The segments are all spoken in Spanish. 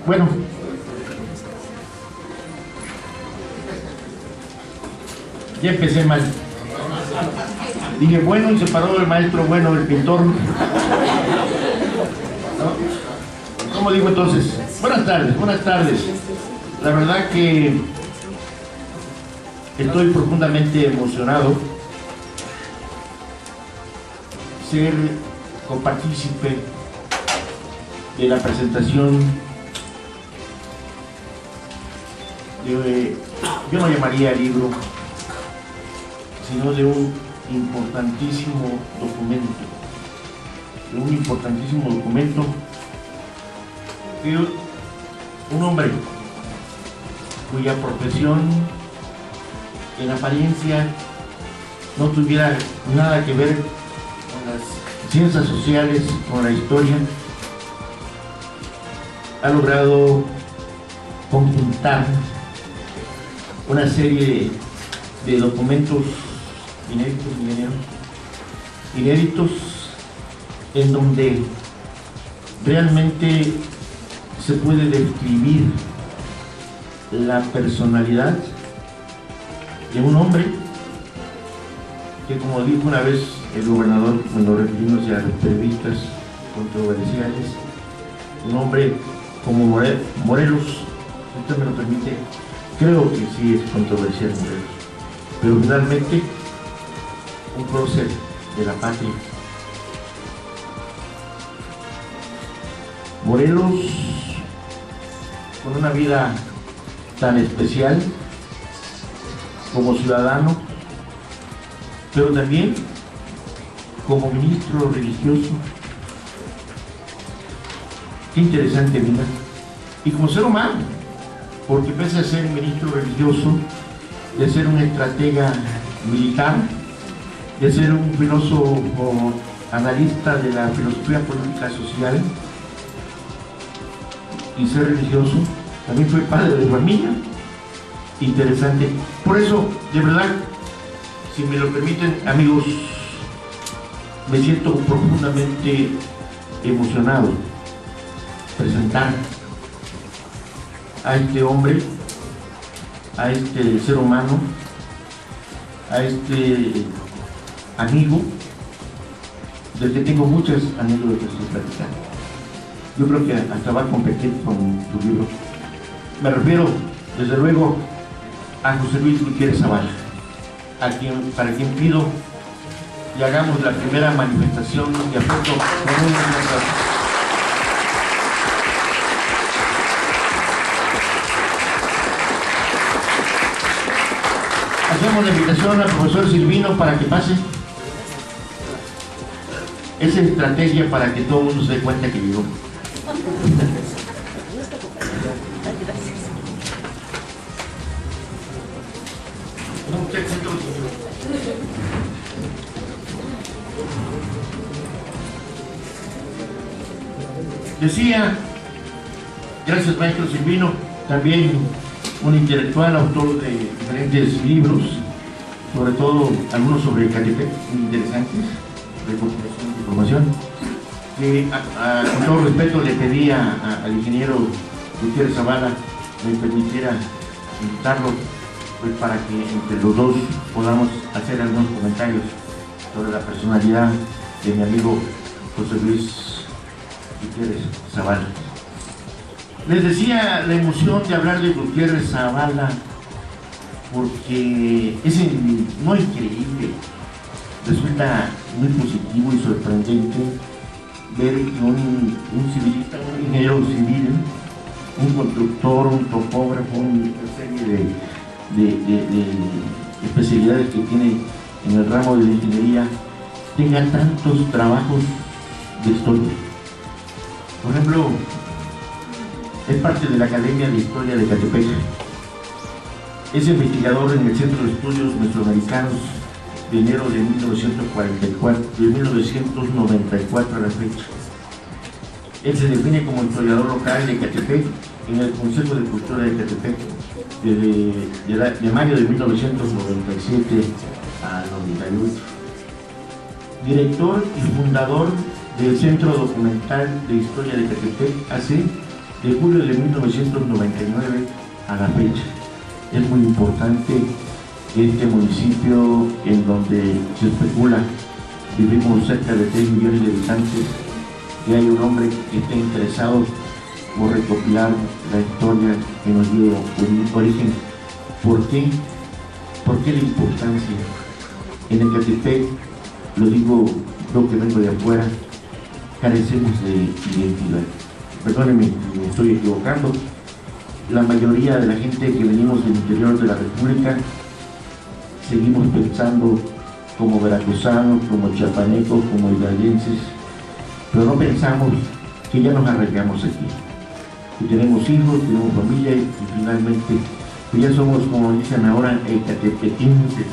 Bueno, ya empecé mal. Dije bueno y se paró el maestro bueno, el pintor. ¿No? ¿Cómo digo entonces? Buenas tardes, buenas tardes. La verdad que estoy profundamente emocionado ser copartícipe de la presentación de, yo no llamaría libro, sino de un importantísimo documento, de un hombre cuya profesión en apariencia no tuviera nada que ver con las ciencias sociales, con la historia, ha logrado conjuntar una serie de documentos inéditos en donde realmente se puede describir la personalidad de un hombre que, como dijo una vez el gobernador, cuando refiriéndose a los periodistas controversiales, un hombre como Morelos, si usted me lo permite, creo que sí es controversial Morelos, pero finalmente un prócer de la patria. Morelos, con una vida tan especial como ciudadano, pero también como ministro religioso. Qué interesante vida. Y como ser humano, porque pese a ser ministro religioso, de ser un estratega militar, de ser un filósofo analista de la filosofía política social y ser religioso, también fue padre de familia. Interesante. Por eso, de verdad, si me lo permiten, amigos, me siento profundamente emocionado presentar a este hombre, a este ser humano, a este amigo del que tengo muchas anécdotas que platicar. Yo creo que hasta va a competir con tu libro. Me refiero, desde luego, a José Luis Gutiérrez Zavala, para quien pido y hagamos la primera manifestación de afecto con un aplauso. Hacemos la invitación al profesor Silvino para que pase. Esa es estrategia para que todo el mundo se dé cuenta que llegó. Decía, gracias maestro Silvino, también un intelectual, autor de diferentes libros, sobre todo algunos sobre Ecatepec, muy interesantes, recopilación de información, que con todo respeto le pedía al ingeniero Gutiérrez Zavala me permitiera invitarlo, pues para que entre los dos podamos hacer algunos comentarios sobre la personalidad de mi amigo José Luis Gutiérrez Zavala. Les decía la emoción de hablar de Gutiérrez Zavala porque es no increíble, resulta muy positivo y sorprendente ver que un civilista, un ingeniero civil, un constructor, un topógrafo, una serie de especialidades que tiene en el ramo de la ingeniería, tenga tantos trabajos de historia. Por ejemplo, es parte de la Academia de Historia de Ecatepec. Es investigador en el Centro de Estudios Mesoamericanos de enero de 1994 a la fecha. Él se define como historiador local de Ecatepec en el Consejo de Cultura de Ecatepec de mayo de 1997 al 98. Director y fundador del Centro Documental de Historia de Ecatepec, AC, de julio de 1999 a la fecha. Es muy importante que este municipio, en donde se especula, vivimos cerca de 3 millones de habitantes, que hay un hombre que esté interesado por recopilar la historia que nos dio origen. ¿Por qué? ¿Por qué la importancia? En Ecatepec, lo digo yo que vengo de afuera, carecemos de identidad. Perdónenme si me estoy equivocando. La mayoría de la gente que venimos del interior de la República seguimos pensando como veracruzanos, como chiapanecos, como hidalguenses, pero no pensamos que ya nos arraigamos aquí, que tenemos hijos, tenemos familia y finalmente pues ya somos, como dicen ahora, ecatepequenses,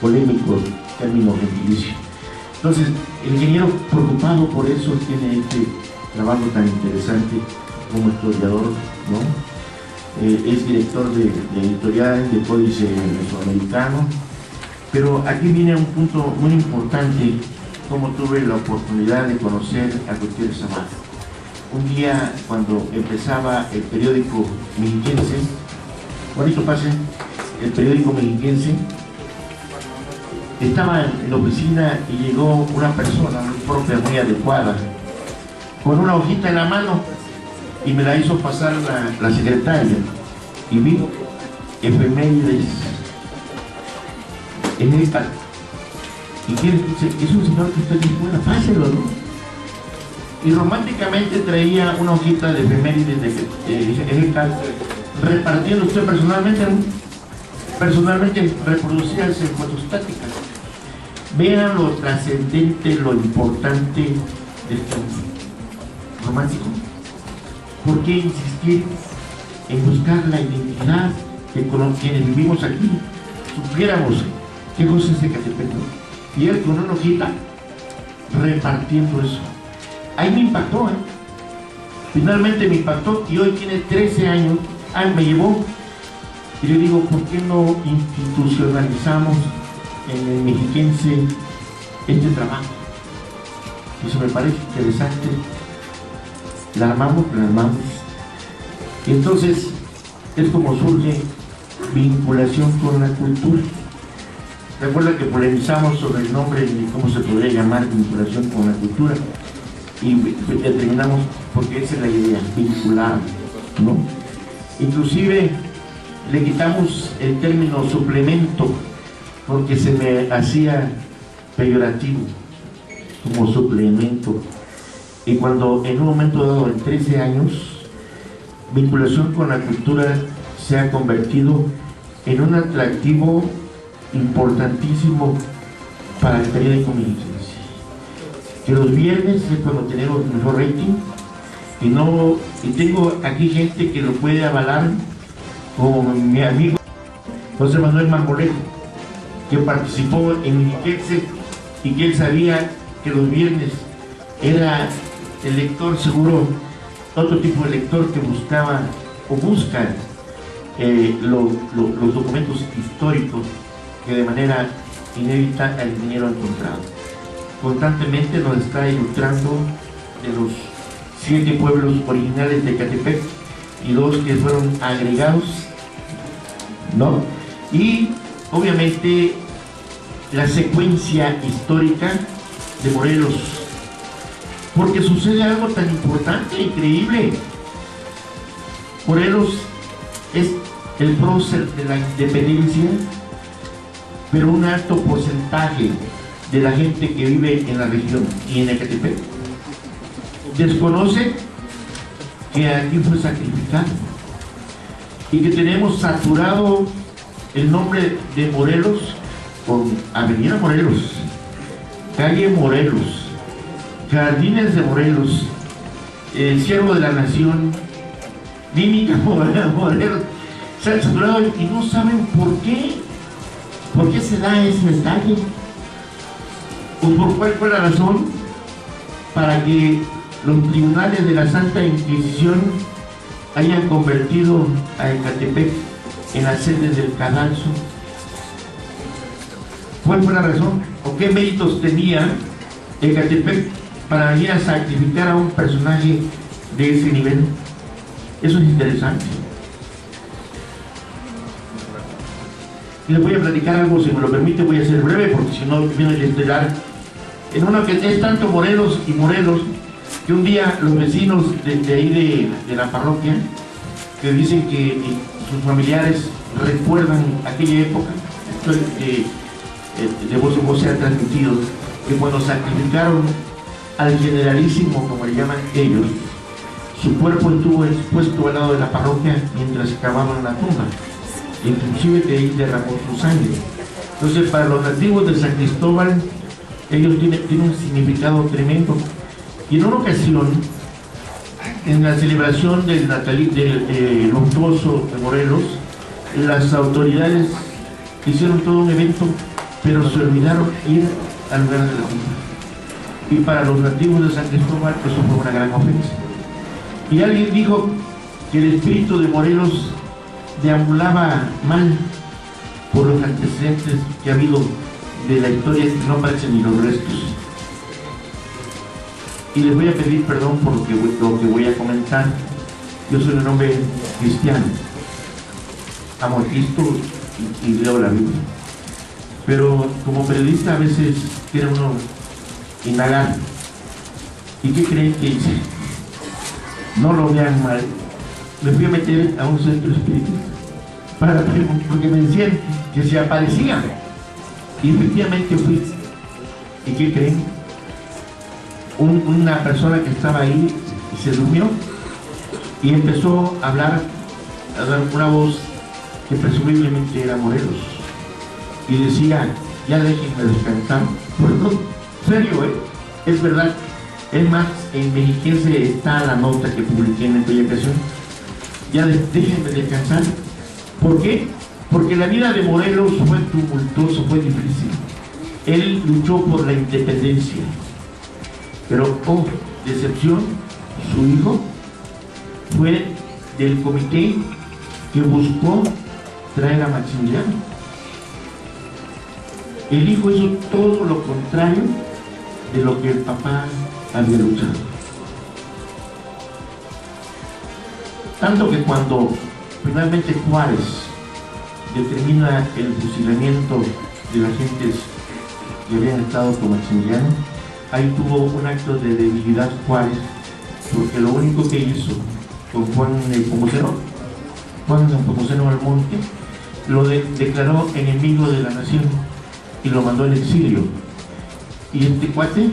polémicos, término gentilicio. Entonces, el ingeniero, preocupado por eso, tiene este trabajo tan interesante como historiador, ¿no? Es director de editorial de Códice Mesoamericano, pero aquí viene un punto muy importante, como tuve la oportunidad de conocer a Gutiérrez Zavala. Un día, cuando empezaba el periódico mexiquense, bonito pase, el periódico mexiquense, estaba en la oficina y llegó una persona muy propia, muy adecuada, con una hojita en la mano, y me la hizo pasar la secretaria, y vi efemérides en esta. Y quiere decir, es un señor que está aquí fuera, páselo, ¿no? Y románticamente traía una hojita de efemérides de repartiendo usted personalmente, ¿no? Personalmente reproducía en fotostáticas. Vean lo trascendente, lo importante de este romántico. ¿Por qué insistir en buscar la identidad que con quienes vivimos aquí supiéramos qué cosa es Ecatepec? Y él con una hojita repartiendo eso. Ahí me impactó, Finalmente me impactó, y hoy tiene 13 años. Me llevó. Y yo digo, ¿por qué no institucionalizamos en el mexiquense este trabajo? Eso me parece interesante. La armamos. Y entonces es como surge vinculación con la cultura. Recuerda que polemizamos sobre el nombre y cómo se podría llamar vinculación con la cultura, y determinamos, porque esa es la idea, vincular, ¿no? Inclusive le quitamos el término suplemento porque se me hacía peyorativo como suplemento. Y cuando en un momento dado, en 13 años, vinculación con la cultura se ha convertido en un atractivo importantísimo para el periódico mexiquense. Que los viernes es cuando tenemos mejor rating, y tengo aquí gente que lo puede avalar, como mi amigo José Manuel Marmolejo, que participó en Mexiquense y que él sabía que los viernes era el lector seguro, otro tipo de lector que buscaba o busca los documentos históricos que de manera inédita el ingeniero ha encontrado. Constantemente nos está ilustrando de los 7 pueblos originales de Ecatepec y 2 que fueron agregados, ¿no? Y obviamente la secuencia histórica de Morelos, porque sucede algo tan importante, increíble. Morelos es el prócer de la independencia, pero un alto porcentaje de la gente que vive en la región y en Ecatepec desconoce que aquí fue sacrificado y que tenemos saturado el nombre de Morelos con Avenida Morelos, Calle Morelos, Jardines de Morelos, Ciervo de la Nación, Clínica Morelos. Se han saturado y no saben por qué. ¿Por qué se da ese detalle? ¿O por cuál fue la razón para que los tribunales de la Santa Inquisición hayan convertido a Ecatepec en la sede del cadalso? ¿Cuál fue la razón? ¿O qué méritos tenía Ecatepec para ir a sacrificar a un personaje de ese nivel? Eso es interesante. Y les voy a platicar algo, si me lo permite, voy a ser breve, porque si no viene el estelar. En uno que es tanto Morelos y Morelos, que un día los vecinos de ahí de la parroquia, que dicen que sus familiares recuerdan aquella época, de voz en voz se ha transmitido, que cuando sacrificaron al generalísimo, como le llaman ellos, su cuerpo estuvo expuesto al lado de la parroquia mientras cavaban la tumba, inclusive de ahí derramó su sangre. Entonces, para los nativos de San Cristóbal, ellos tienen un significado tremendo. Y en una ocasión, en la celebración del luctuoso de Morelos, las autoridades hicieron todo un evento, pero se olvidaron ir al lugar de la tumba. Y para los nativos de San Cristóbal, eso fue una gran ofensa. Y alguien dijo que el espíritu de Morelos deambulaba mal por los antecedentes que ha habido de la historia, que no aparecen ni los restos. Y les voy a pedir perdón por lo que voy a comentar. Yo soy un hombre cristiano, amo a Cristo y leo la Biblia, pero como periodista a veces quiere uno indagar. ¿Y qué creen que hice? No lo vean mal, me fui a meter a un centro espírita porque me decían que se aparecían, y efectivamente fui. ¿Y qué creen? Una persona que estaba ahí se durmió y empezó a hablar, a dar una voz que presumiblemente era Morelos, y decía: ya déjenme descansar. Bueno, serio, es verdad. Es más, en Mexiquense está la nota que publiqué en aquella ocasión. Ya déjenme descansar. ¿Por qué? Porque la vida de Morelos fue tumultuosa, fue difícil. Él luchó por la independencia, pero, oh, decepción, su hijo fue del comité que buscó traer a Maximiliano. El hijo hizo todo lo contrario de lo que el papá había luchado. Tanto que cuando finalmente Juárez determina el fusilamiento de las gentes que habían estado con Maximiliano, ahí tuvo un acto de debilidad Juárez, porque lo único que hizo con Juan Nepomuceno Almonte, lo declaró enemigo de la nación y lo mandó al exilio. Y este cuate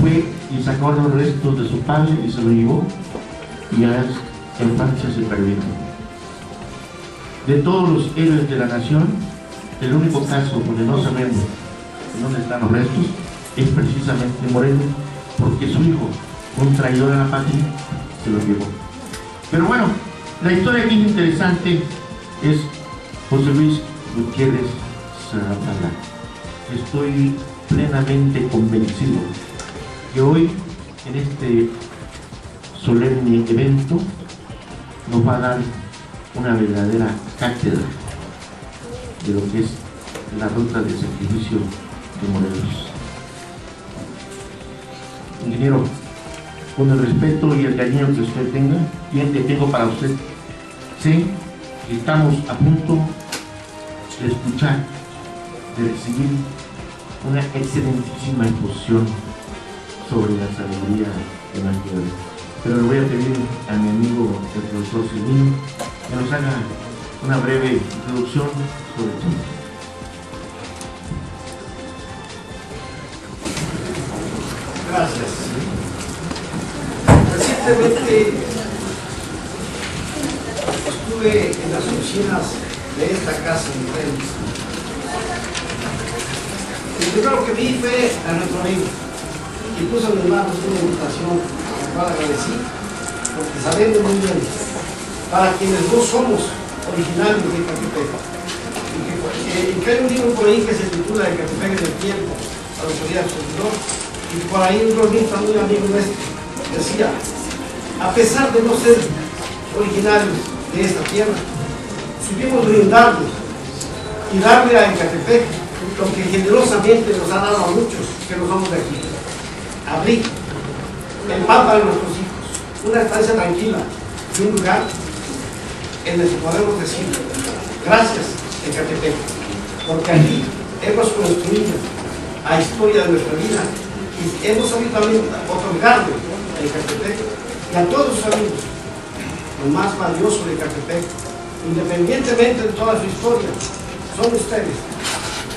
fue y sacó los restos de su padre y se lo llevó, y ya en Francia se perdieron. De todos los héroes de la nación, el único caso donde no sabemos dónde están los restos es precisamente Morelos, porque su hijo, un traidor a la patria, se lo llevó. Pero bueno, la historia aquí interesante es José Luis Gutiérrez Zavala. Estoy plenamente convencido que hoy, en este solemne evento, nos va a dar una verdadera cátedra de lo que es la ruta de sacrificio de Morelos. Ingeniero, con el respeto y el cariño que usted tenga, que tengo para usted, sé que estamos a punto de escuchar, de recibir una excelentísima exposición sobre la sabiduría de la antigüedad. Pero le voy a pedir a mi amigo el profesor Silvino que nos haga una breve introducción sobre el tema. Gracias. Recientemente estuve en las oficinas de esta casa en Morelos. El primero que vi fue a nuestro amigo y puso en mis manos una invitación a la cual agradecí, porque sabemos muy bien, para quienes no somos originarios de Ecatepec, y que hay un libro por ahí que se titula Ecatepec en el tiempo, a la autoridad del servidor, y por ahí un cronista muy amigo nuestro decía: a pesar de no ser originarios de esta tierra, supimos brindarnos y darle a Ecatepec lo que generosamente nos ha dado a muchos que no somos de aquí. Abrir el pan para nuestros hijos, una estancia tranquila y un lugar en el que podemos decir gracias Ecatepec, porque aquí hemos construido la historia de nuestra vida y hemos sabido también otorgarle a Ecatepec y a todos sus amigos lo más valioso de Ecatepec, independientemente de toda su historia. Son ustedes,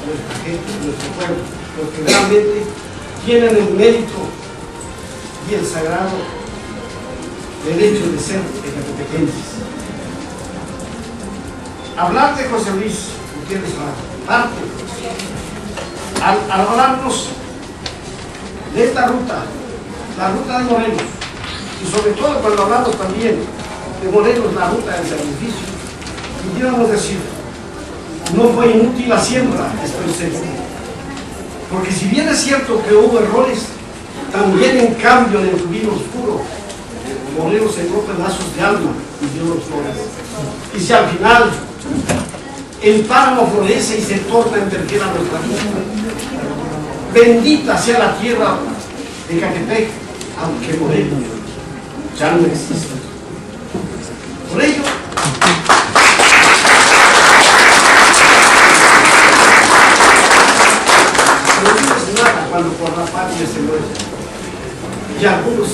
nuestra gente, nuestro pueblo, los que realmente tienen el mérito y el sagrado derecho de ser ecatepequenses. Hablar de José Luis Gutiérrez Parte, al hablarnos de esta ruta, la ruta de Morelos, y sobre todo cuando hablamos también de Morelos, la ruta del sacrificio, pudiéramos decir, no fue inútil la siembra, estoy seguro. Porque si bien es cierto que hubo errores, también en cambio en el camino oscuro, Morelos se dio pedazos de alma y dio los flores. Y si al final el páramo florece y se torna en vergel a nuestra vida, bendita sea la tierra de Ecatepec, aunque Morelos ya no existe. Por ello, cuando por la patria se muere, y algunos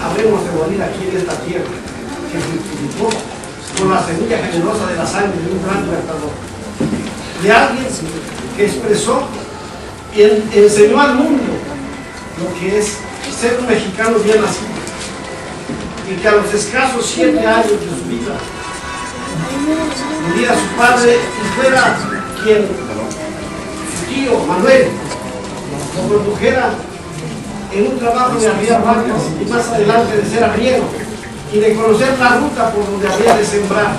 habremos de morir aquí en esta tierra que fructificó con la semilla generosa de la sangre de un gran libertador, de alguien que expresó y enseñó al mundo lo que es ser un mexicano bien nacido, y que a los escasos 7 años de su vida muriera su padre y fuera quien, su tío Manuel, lo condujera en un trabajo de arriar vacas y más adelante de ser arriero y de conocer la ruta por donde había de sembrar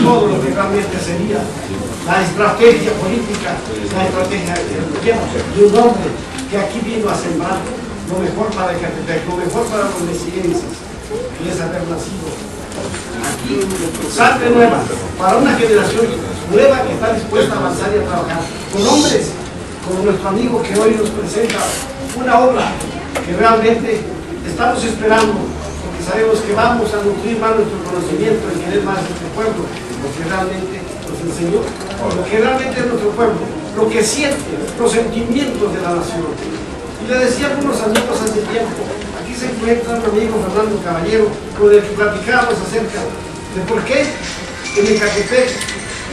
todo lo que realmente sería la estrategia política, la estrategia de un hombre que aquí vino a sembrar lo mejor para Ecatepec, lo mejor para los mexiquenses, y es haber nacido aquí, sangre nueva, para una generación nueva que está dispuesta a avanzar y a trabajar, con hombres como nuestro amigo que hoy nos presenta una obra que realmente estamos esperando, porque sabemos que vamos a nutrir más nuestro conocimiento y querer más nuestro pueblo, lo que realmente nos enseñó, lo que realmente es nuestro pueblo, lo que siente, los sentimientos de la nación. Y le decía a algunos amigos hace tiempo, aquí se encuentra un amigo Fernando Caballero, con el que platicábamos acerca de por qué en Ecatepec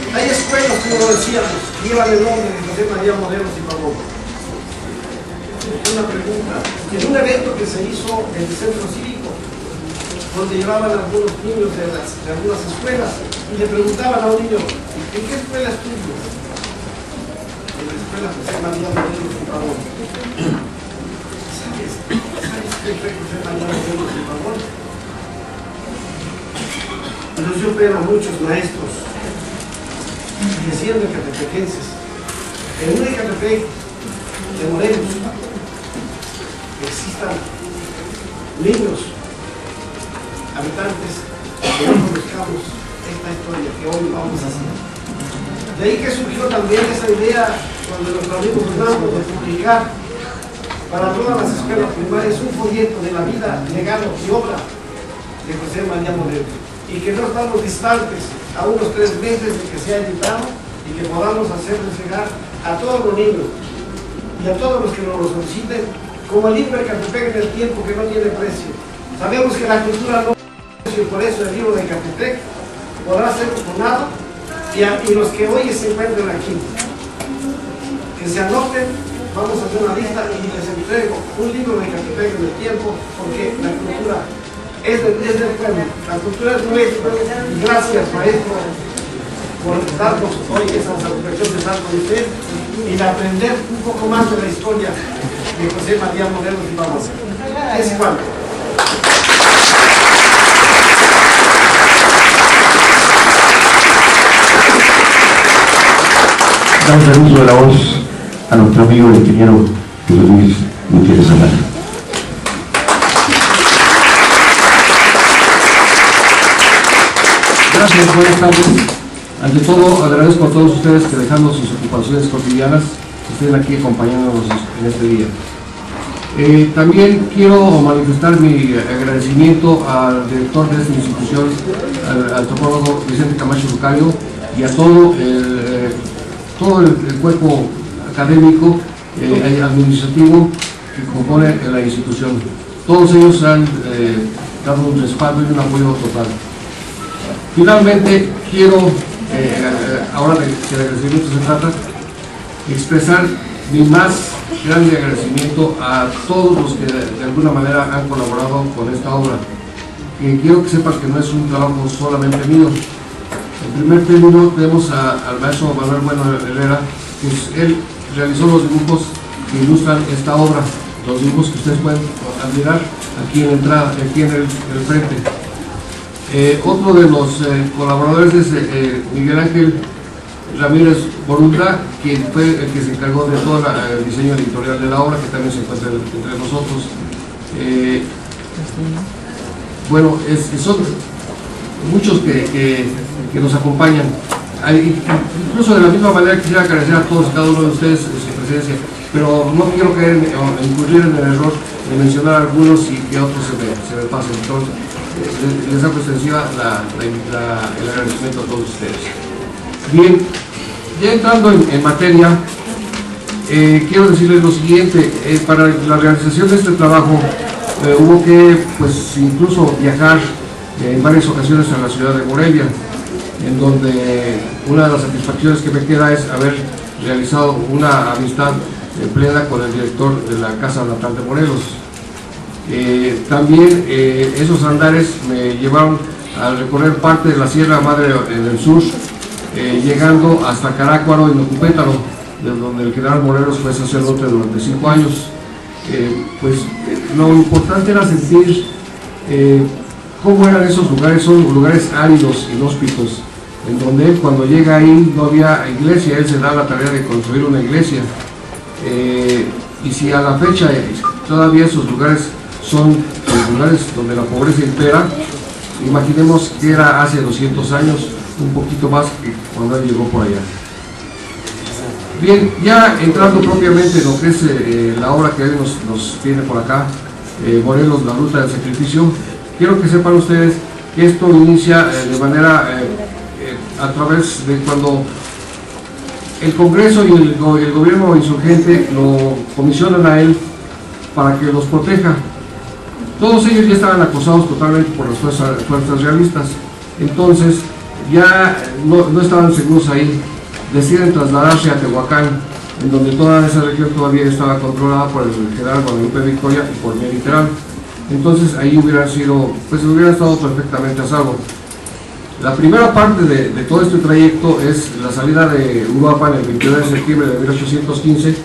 hay escuelas, como lo decíamos, que llevan el nombre de José María Morelos y Pavón. Una pregunta, en un evento que se hizo en el centro cívico, donde llevaban a algunos niños de algunas escuelas y le preguntaban a un niño, ¿en qué escuela estudias? En la escuela José María Morelos y Pavón. ¿Sabes qué fue José María Morelos y Pavón? Entonces yo veo a muchos maestros y siendo ecatepequenses, en un Ecatepec de Morelos existan niños, habitantes que no conozcamos esta historia que hoy vamos a hacer. De ahí que surgió también esa idea cuando nuestro amigo Fernando de publicar para todas las escuelas primarias un folleto de la vida, legado y obra de José María Morelos, y que no estamos distantes a unos 3 meses de que sea editado y que podamos hacerles llegar a todos los niños y a todos los que nos lo soliciten como el libro de Ecatepec en el tiempo que no tiene precio. Sabemos que la cultura no tiene precio y por eso el libro de Ecatepec podrá ser donado y los que hoy se encuentren aquí, que se anoten, vamos a hacer una lista y les entrego un libro de Ecatepec en el tiempo, porque la cultura es del pueblo, la cultura es nuestra, y gracias maestro por darnos hoy esa satisfacción de estar con usted y de aprender un poco más de la historia de José María Morelos y Pavón. Es cuanto. Damos el uso de la voz a nuestro amigo el ingeniero José Luis Gutiérrez Zamora. Gracias, buenas tardes. Ante todo, agradezco a todos ustedes que dejando sus ocupaciones cotidianas estén aquí acompañándonos en este día. También quiero manifestar mi agradecimiento al director de esta institución, al antropólogo Vicente Camacho Lucario, y a todo el cuerpo académico, administrativo que compone la institución. Todos ellos han dado un respaldo y un apoyo total. Finalmente, quiero, ahora de que el agradecimiento se trata, expresar mi más grande agradecimiento a todos los que de alguna manera han colaborado con esta obra. Quiero que sepan que no es un trabajo solamente mío. En primer término tenemos al maestro Manuel Bueno Herrera, que él realizó los dibujos que ilustran esta obra, los dibujos que ustedes pueden admirar aquí en la entrada, aquí en el frente. Otro de los colaboradores es Miguel Ángel Ramírez Borunda, quien fue el que se encargó de todo el diseño editorial de la obra, que también se encuentra entre nosotros. Bueno, son muchos que nos acompañan. Incluso de la misma manera quisiera agradecer a todos y cada uno de ustedes su presencia, pero no quiero incurrir en el error de mencionar algunos y que otros se me pasen. Entonces, les hago extensiva el agradecimiento a todos ustedes. Bien, ya entrando en materia, quiero decirles lo siguiente. Para la realización de este trabajo hubo que, pues, incluso viajar en varias ocasiones a la ciudad de Morelia, en donde una de las satisfacciones que me queda es haber realizado una amistad plena con el director de la Casa Natal de Morelos. También esos andares me llevaron a recorrer parte de la Sierra Madre en el sur, llegando hasta Carácuaro y Nocupétaro, de donde el general Morelos fue sacerdote durante 5 años. Lo importante era sentir cómo eran esos lugares. Son lugares áridos, inhóspitos, en donde él, cuando llega ahí, no había iglesia. Él se da la tarea de construir una iglesia, y si a la fecha todavía esos lugares son los lugares donde la pobreza impera, imaginemos que era hace 200 años, un poquito más que cuando él llegó por allá. Bien, ya entrando propiamente en lo que es la obra que hoy nos tiene por acá, Morelos, la ruta del sacrificio, quiero que sepan ustedes que esto inicia de manera a través de cuando el Congreso y el gobierno insurgente lo comisionan a él para que los proteja. Todos ellos ya estaban acosados totalmente por las fuerzas realistas, entonces ya no estaban seguros ahí. Deciden trasladarse a Tehuacán, en donde toda esa región todavía estaba controlada por el general Guadalupe Victoria y por Mediterráneo. Entonces ahí hubieran estado perfectamente a salvo. La primera parte de todo este trayecto es la salida de Uruapan el 29 de septiembre de 1815,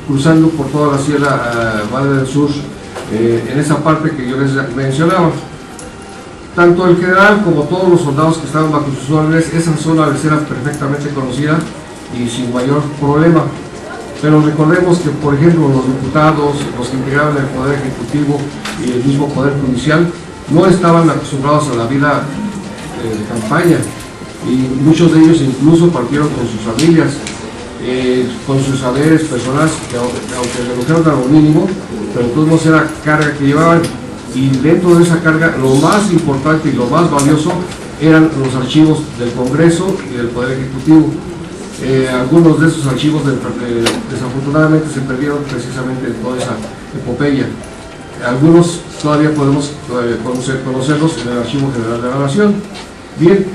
cruzando por toda la Sierra Madre del Sur, en esa parte que yo les mencionaba. Tanto el general como todos los soldados que estaban bajo sus órdenes, esa zona les era perfectamente conocida y sin mayor problema. Pero recordemos que, por ejemplo, los diputados, los que integraban el Poder Ejecutivo y el mismo Poder Judicial, no estaban acostumbrados a la vida de campaña, y muchos de ellos incluso partieron con sus familias, con sus saberes personales, que aunque redujeron a lo mínimo, pero entonces no era carga que llevaban. Y dentro de esa carga, lo más importante y lo más valioso eran los archivos del Congreso y del Poder Ejecutivo. Algunos de esos archivos desafortunadamente se perdieron precisamente en toda esa epopeya. Algunos todavía podemos conocerlos en el Archivo General de la Nación. Bien,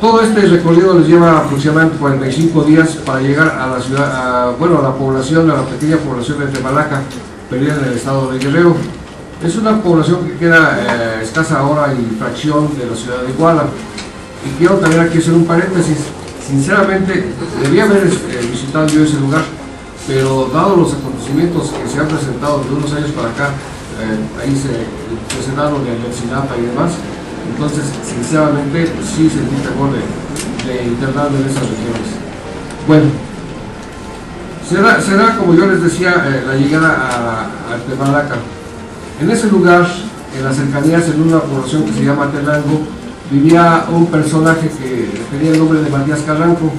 todo este recorrido les lleva aproximadamente 45 días para llegar a la ciudad, a la pequeña población de Temalaca, perdida en el estado de Guerrero. Es una población que queda escasa hora y fracción de la ciudad de Iguala. Y quiero también aquí hacer un paréntesis. Sinceramente, debía haber visitado yo ese lugar, pero dado los acontecimientos que se han presentado de unos años para acá, ahí se presentaron en Ayotzinapa y demás, entonces sinceramente sí sentí temor de internarme en esas regiones. Bueno, será como yo les decía, la llegada a Temalaca. En ese lugar, en las cercanías, en una población que se llama Telango, vivía un personaje que tenía el nombre de Matías Carranco.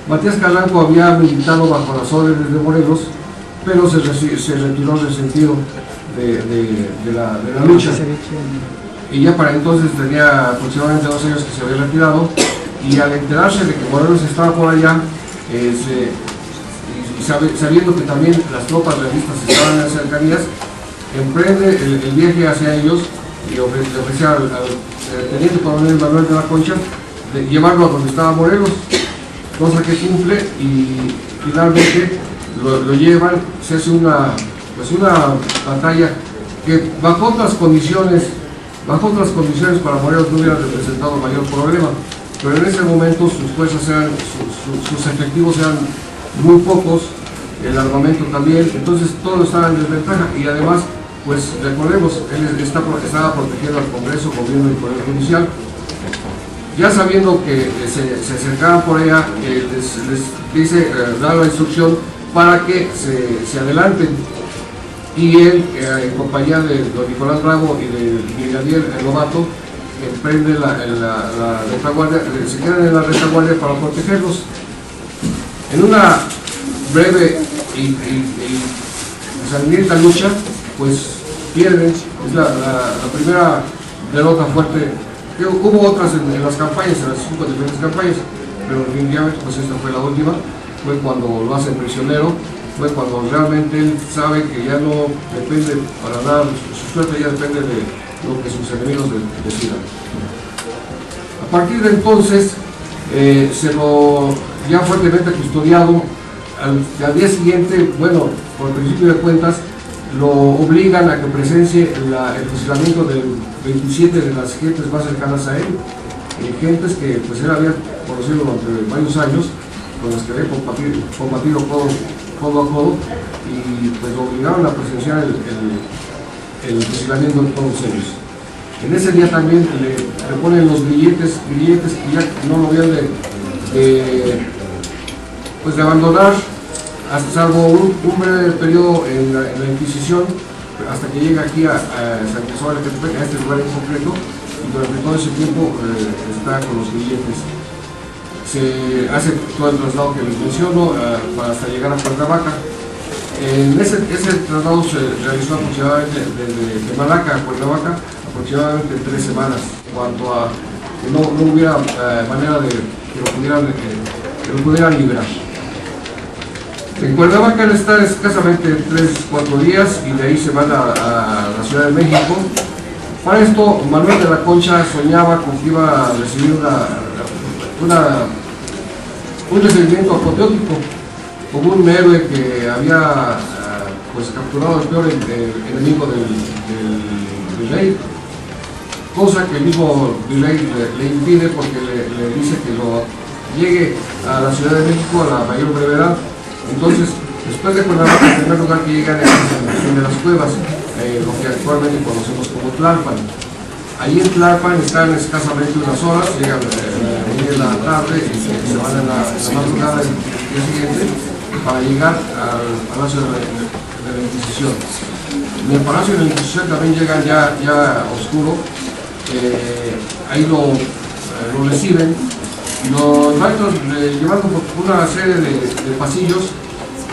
Matías Calanco había militado bajo las órdenes de Morelos, pero se retiró resentido de la lucha. Y ya para entonces tenía aproximadamente 2 años que se había retirado, y al enterarse de que Morelos estaba por allá, sabiendo que también las tropas realistas estaban en las cercanías, emprende el viaje hacia ellos y le ofrecía al teniente coronel Manuel de la Concha de llevarlo a donde estaba Morelos, cosa que cumple, y finalmente lo llevan. Se hace una batalla que bajo otras condiciones para Morelos no hubiera representado mayor problema, pero en ese momento sus fuerzas sus efectivos eran muy pocos, el armamento también, entonces todos estaban en desventaja, y además, pues recordemos, él estaba protegiendo al Congreso, Gobierno y Poder Judicial. Ya sabiendo que se acercaban por ella, les dice, da la instrucción para que se adelanten, y él, en compañía de don Nicolás Bravo y del brigadier Lobato, emprende la retaguardia, se quedan en la retaguardia para protegerlos. En una breve y sangrienta lucha, pues pierden. Es la primera derrota fuerte. Hubo otras en las campañas, en las 5 diferentes campañas, pero definitivamente pues esta fue la última. Fue cuando lo hacen prisionero, fue cuando realmente él sabe que ya no depende para nada, su suerte ya depende de lo que sus enemigos decidan. A partir de entonces, ya fuertemente custodiado. Al día siguiente, bueno, por principio de cuentas, lo obligan a que presencie el fusilamiento del 27 de las gentes más cercanas a él, gentes que pues él había conocido durante varios años, con las que había combatido codo a codo, y pues lo obligaron a presenciar el fusilamiento de todos ellos. En ese día también le ponen los grilletes que ya no lo habían de abandonar, salvo un breve periodo en la Inquisición, hasta que llega aquí a San Cristóbal de Catepec, a este lugar en concreto, y durante todo ese tiempo está con los grilletes. Se hace todo el traslado que les menciono hasta llegar a Cuernavaca. Ese traslado se realizó aproximadamente desde Malaca a Cuernavaca, aproximadamente 3 semanas, en cuanto a que no hubiera manera de que lo pudieran liberar. En Cuernavaca él está escasamente 3-4 días, y de ahí se van a la Ciudad de México. Para esto, Manuel de la Concha soñaba con que iba a recibir un recibimiento apoteótico, como un héroe que había pues capturado al peor enemigo del rey, cosa que el mismo virrey le impide, porque le dice que lo llegue a la Ciudad de México a la mayor brevedad. Entonces, después de Cuernavaca, el primer lugar que llegan es de las Cuevas, lo que actualmente conocemos como Tlalpan. Ahí en Tlalpan están escasamente unas horas, llegan en la tarde y se van en la madrugada del día siguiente para llegar al Palacio de la Inquisición. En el Palacio de la Inquisición también llegan ya oscuro, ahí lo reciben, y lo van llevando por una serie de pasillos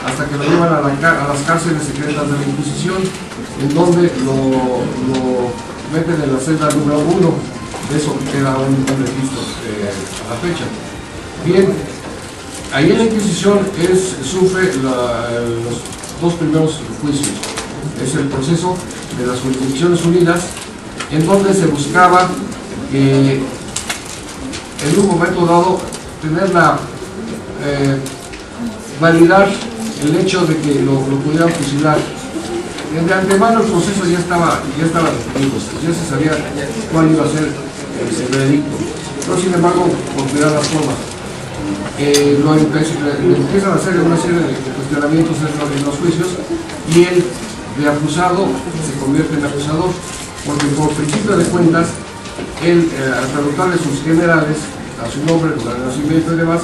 hasta que lo llevan a las cárceles secretas de la Inquisición, en donde lo meten en la celda número 1, de eso queda un registro a la fecha. Bien, ahí en la Inquisición sufre los 2 primeros juicios. Es el proceso de las Jurisdicciones Unidas, en donde se buscaba que en un momento dado validar el hecho de que lo pudieran fusilar. De antemano el proceso ya estaba definido, ya se sabía cuál iba a ser el veredicto, pero sin embargo, por cuidar las formas, empiezan a hacer una serie de cuestionamientos en los juicios, y él, de acusado, se convierte en acusador, porque por principio de cuentas, él, al preguntarle a sus generales, a su nombre, lugar de nacimiento y demás,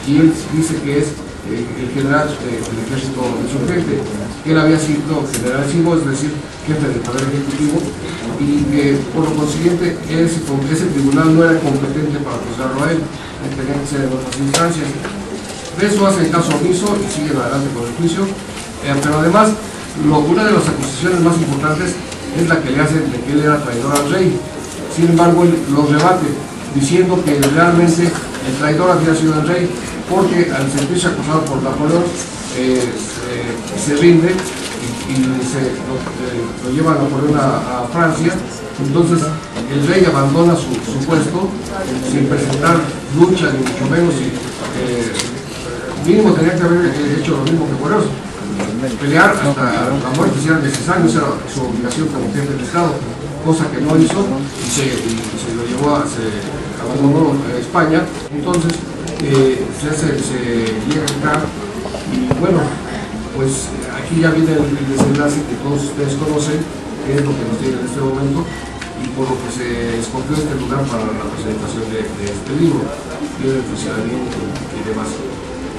y él dice que es el general del ejército insurgente, que él había sido generalísimo, es decir, jefe del poder ejecutivo, y que por lo consiguiente ese tribunal no era competente para juzgarlo a él, tenía que ser en otras instancias. De eso hacen caso omiso y siguen adelante con el juicio. Pero además, una de las acusaciones más importantes es la que le hacen de que él era traidor al rey. Sin embargo, él lo rebate, diciendo que realmente el traidor había sido el rey, porque al sentirse acusado por Napoleón, se rinde y lo lleva a Napoleón a Francia. Entonces el rey abandona su puesto sin presentar lucha, ni mucho menos, y mínimo tenía que haber hecho lo mismo que Morelos, pelear hasta la muerte si era necesario. Esa era su obligación como jefe de Estado, cosa que no hizo, y se lo llevó se abandonó España. Entonces se llega acá, y bueno, pues aquí ya viene el desenlace que todos ustedes conocen, que es lo que nos tiene en este momento, y por lo que se escogió este lugar para la presentación de este libro, y el funcionamiento y demás.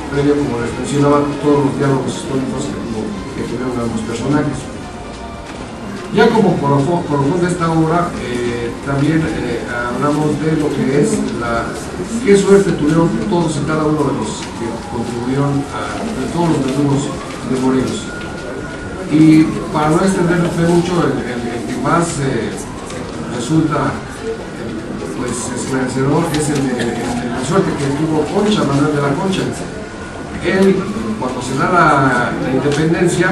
Previo, como les mencionaba, todos los diálogos históricos que tuvieron ambos personajes. Ya como colofón de esta obra, también hablamos de lo que es qué suerte tuvieron todos y cada uno de los que contribuyeron de todos los verdugos de Morelos. Y para no extenderme mucho, el que más resulta pues esclarecedor es el de la suerte que tuvo Concha, Manuel de la Concha. Él, cuando se da la independencia,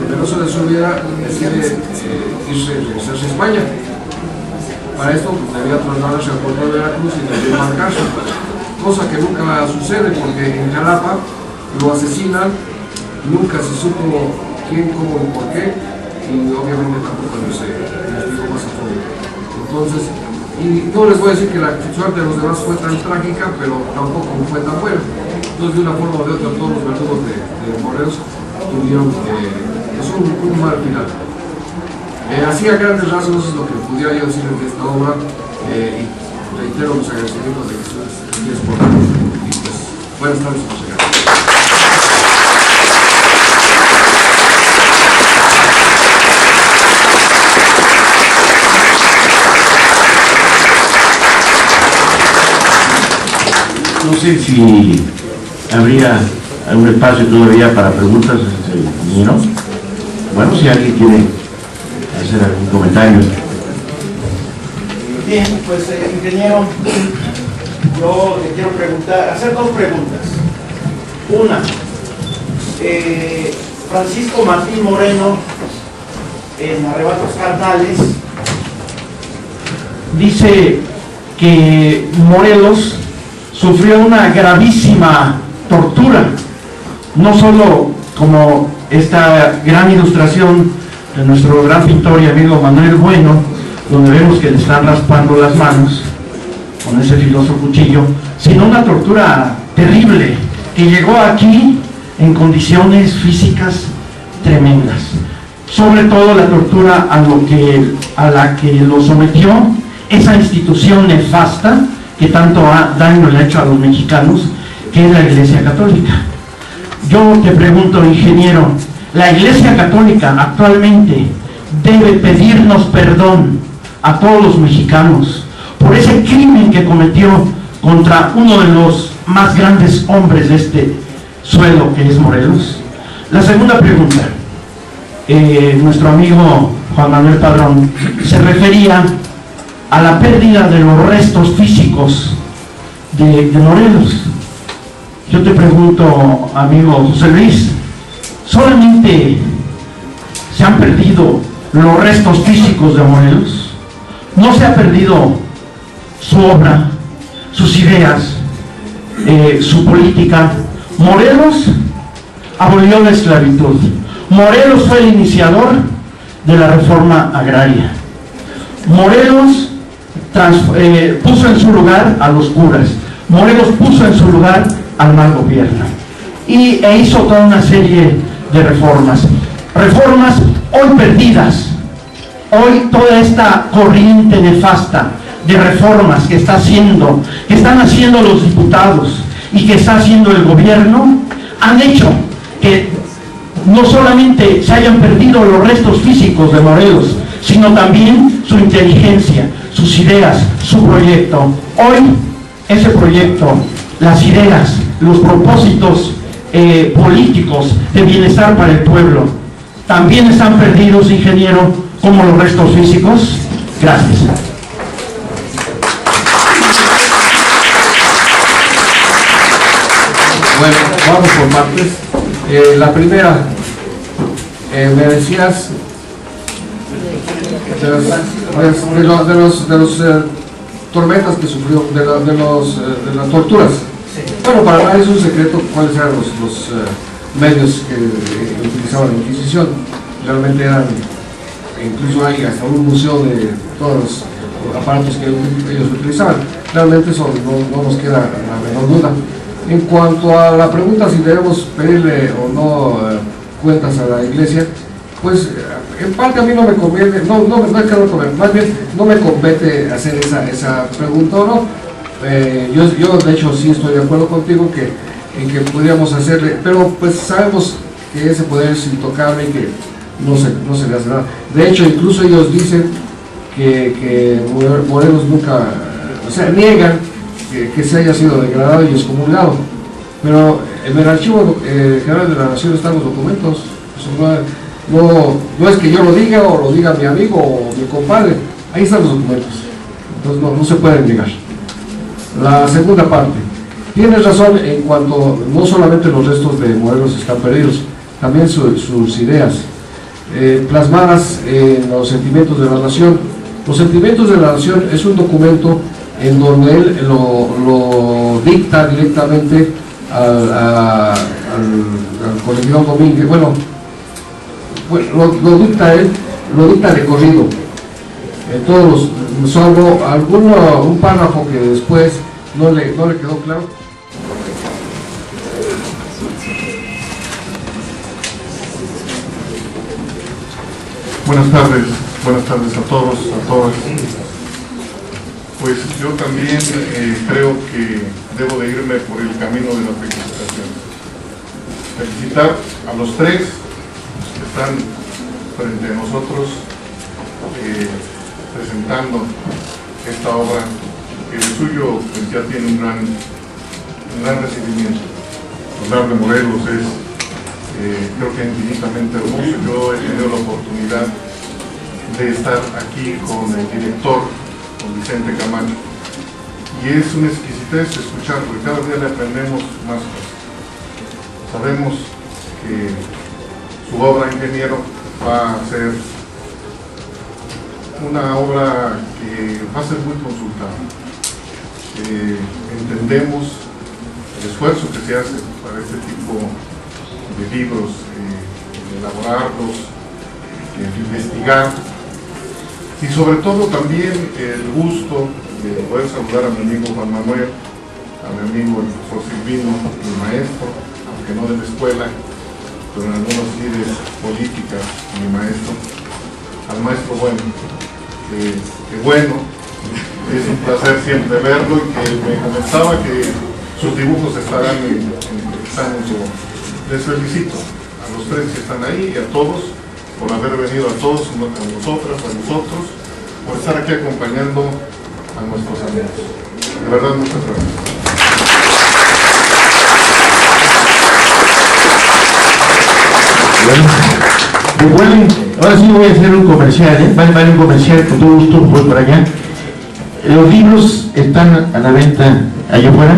temeroso de su vida, decide regresarse a España. Para esto pues, debía trasladarse al puerto de Veracruz y debía embarcarse, cosa que nunca sucede, porque en Jalapa lo asesinan, nunca se supo quién, cómo y por qué, y obviamente tampoco se investigó más a fondo. Entonces, y no les voy a decir que la suerte de los demás fue tan trágica, pero tampoco fue tan buena. Entonces, de una forma o de otra, todos los verdugos de Morelos tuvieron un mal final. Así a grandes rasgos es lo que pudiera yo decir de esta obra, y reitero los agradecimientos de que ustedes por y pues, buenas tardes, muchas gracias. No sé si habría algún espacio todavía para preguntas, ¿no? Bueno, si alguien quiere hacer algún comentario. Bien, pues ingeniero, yo le quiero hacer dos preguntas. Una, Francisco Martín Moreno, en Arrebatos Carnales, dice que Morelos sufrió una gravísima tortura, no solo como esta gran ilustración de nuestro gran pintor y amigo Manuel Bueno, donde vemos que le están raspando las manos con ese filoso cuchillo, sino una tortura terrible que llegó aquí en condiciones físicas tremendas. Sobre todo la tortura a la que lo sometió esa institución nefasta que tanto daño le ha hecho a los mexicanos, que es la Iglesia Católica. Yo te pregunto, ingeniero, ¿la Iglesia Católica actualmente debe pedirnos perdón a todos los mexicanos por ese crimen que cometió contra uno de los más grandes hombres de este suelo, que es Morelos? La segunda pregunta, nuestro amigo Juan Manuel Padrón se refería a la pérdida de los restos físicos de Morelos. Yo te pregunto, amigo José Luis, ¿solamente se han perdido los restos físicos de Morelos? ¿No se ha perdido su obra, sus ideas, su política? Morelos abolió la esclavitud. Morelos fue el iniciador de la reforma agraria. Morelos puso en su lugar a los curas. Morelos puso en su lugar al mal gobierno e hizo toda una serie de reformas hoy perdidas. Hoy toda esta corriente nefasta de reformas que están haciendo los diputados y que está haciendo el gobierno, han hecho que no solamente se hayan perdido los restos físicos de Morelos, sino también su inteligencia, sus ideas, su proyecto. Hoy ese proyecto, las ideas los propósitos políticos de bienestar para el pueblo, ¿también están perdidos, ingeniero, como los restos físicos? Gracias. Bueno, vamos por partes. La primera, me decías de los tormentas que sufrió, de las torturas. Bueno, para nadie es un secreto cuáles eran los medios que utilizaba la Inquisición. Realmente eran, incluso hay hasta un museo de todos los aparatos que ellos utilizaban. Realmente eso no nos queda la menor duda. En cuanto a la pregunta si debemos pedirle o no cuentas a la Iglesia, pues en parte a mí no me conviene, más bien no me compete hacer esa pregunta o no. Yo de hecho sí estoy de acuerdo contigo en que podríamos hacerle, pero pues sabemos que ese poder es intocable y que no se le hace nada. De hecho, incluso ellos dicen que Morelos nunca, o sea, niegan que se haya sido degradado y excomulgado, pero en el Archivo General de la Nación están los documentos. No es que yo lo diga o lo diga mi amigo o mi compadre, ahí están los documentos, entonces no se pueden negar. La segunda parte, tienes razón en cuanto no solamente los restos de Morelos están perdidos, también sus ideas plasmadas en los sentimientos de la nación. Los sentimientos de la nación es un documento en donde él lo dicta directamente al colegio Domínguez. Bueno, lo dicta él, lo dicta de corrido, salvo un párrafo que después no le quedó claro. Buenas tardes a todos, a todas. Pues yo también creo que debo de irme por el camino de la felicitación. Felicitar a los tres que están frente a nosotros presentando esta obra que de suyo pues, ya tiene un gran recibimiento. Hablar de Morelos es creo que infinitamente hermoso. Yo he tenido la oportunidad de estar aquí con el director, con Vicente Camacho, y es una exquisitez escuchar, porque cada día le aprendemos más cosas. Sabemos que su obra, ingeniero, va a ser una obra que va a ser muy consultada. Entendemos el esfuerzo que se hace para este tipo de libros, elaborarlos, investigar, y sobre todo también el gusto de poder saludar a mi amigo Juan Manuel, a mi amigo el profesor Silvino, mi maestro, aunque no de la escuela, pero en algunas líderes políticas, mi maestro, al maestro Bueno, que bueno, es un placer siempre verlo, y que me comentaba que sus dibujos estarán en examen. Les felicito a los tres que están ahí y a todos por haber venido, a todos, a nosotras, a nosotros, por estar aquí acompañando a nuestros amigos. De verdad, muchas gracias. Bueno, ahora sí voy a hacer un comercial, vale un comercial, con todo gusto, voy para allá. Los libros están a la venta allá afuera,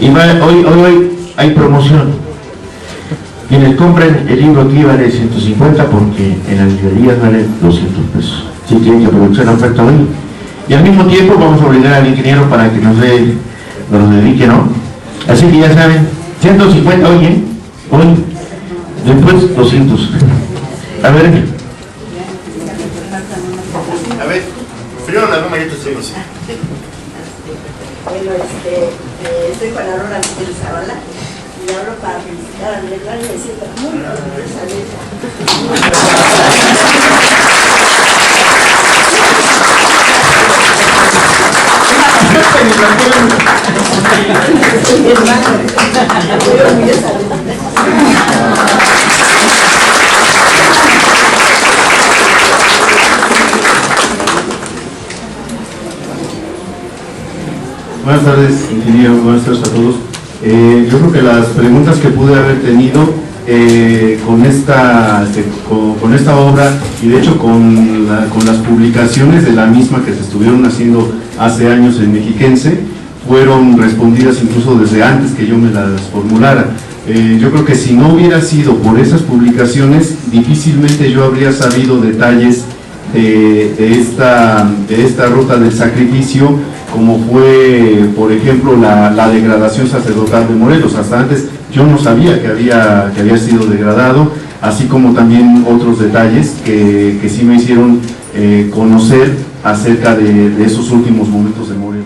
y hoy hay promoción. Quienes compren el libro aquí vale 150, porque en las librerías vale 200 pesos. Sí, tienen que aprovechar la oferta hoy. Y al mismo tiempo vamos a obligar al ingeniero para que nos dedique, ¿no? Así que ya saben, 150 hoy, después 200. A ver, primero la broma y esto se dice. Bueno, estoy con Aurora Miguel Zavala y hablo para felicitar a mi hermano y decirle muy Buenas tardes, ingeniero, buenas tardes a todos. Yo creo que las preguntas que pude haber tenido con esta obra, y de hecho con las publicaciones de la misma que se estuvieron haciendo hace años en Mexiquense, fueron respondidas incluso desde antes que yo me las formulara. Yo creo que si no hubiera sido por esas publicaciones, difícilmente yo habría sabido detalles de esta ruta del sacrificio, como fue, por ejemplo, la degradación sacerdotal de Morelos. Hasta antes yo no sabía que había sido degradado, así como también otros detalles que sí me hicieron conocer acerca de esos últimos momentos de Morelos.